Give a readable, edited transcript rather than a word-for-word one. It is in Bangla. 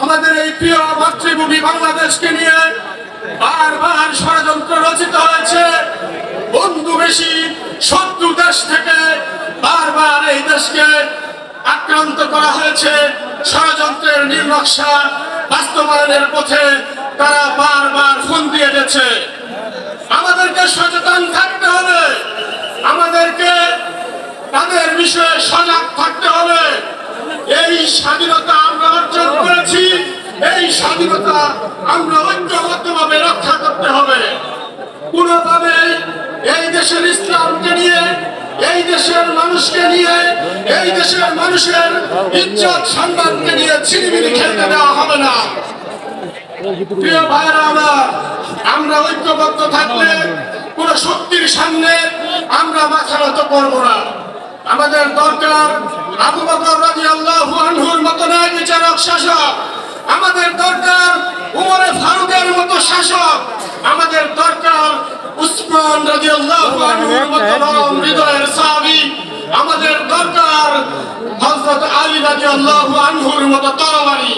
আমাদের এই প্রিয় মাতৃভূমি বাংলাদেশকে নিয়ে বারবার ষড়যন্ত্র রচিত হয়েছে। বন্ধু বেশি শত্রু দেশ থেকে বারবার এই দেশকে আক্রান্ত করা হয়েছে। ষড়যন্ত্রের নির্নকশা বাস্তবায়নের পথে তারা বারবার ফোন দিয়ে গেছে। আমাদেরকে সচেতন থাকতে হবে, আমাদেরকে তাদের বিষয়ে সজাগ থাকতে হবে। এই স্বাধীনতা আমরা অর্জন করেছি, এই স্বাধীনতা আমরা ঐক্যবদ্ধভাবে রক্ষা করতে হবে। কোনোভাবে এই দেশের ইসলামকে নিয়ে, এই দেশের মানুষকে নিয়ে, এই দেশের মানুষের ইজ্জত সম্মানকে নিয়ে ছিনিমিনি খেলতে দেওয়া হবে না। প্রিয় ভাইরা, আমরা ঐক্যবদ্ধ থাকলে কোন শক্তির সামনে আমরা মাথা নত করব না। আমাদের দরকার আবু বকর রাদিয়াল্লাহু আনহুর মতো ন্যায় বিচারক শাসক, আমাদের দরকার উমরে ফারুকের মতো শাসক, আমাদের দরকার উসমান রাদিয়াল্লাহু আনহুর মতো নরম হৃদয়ের সাহাবী, আমাদের দরকার হযরত আলী রাদিয়াল্লাহু আনহুর মতো তরবারি।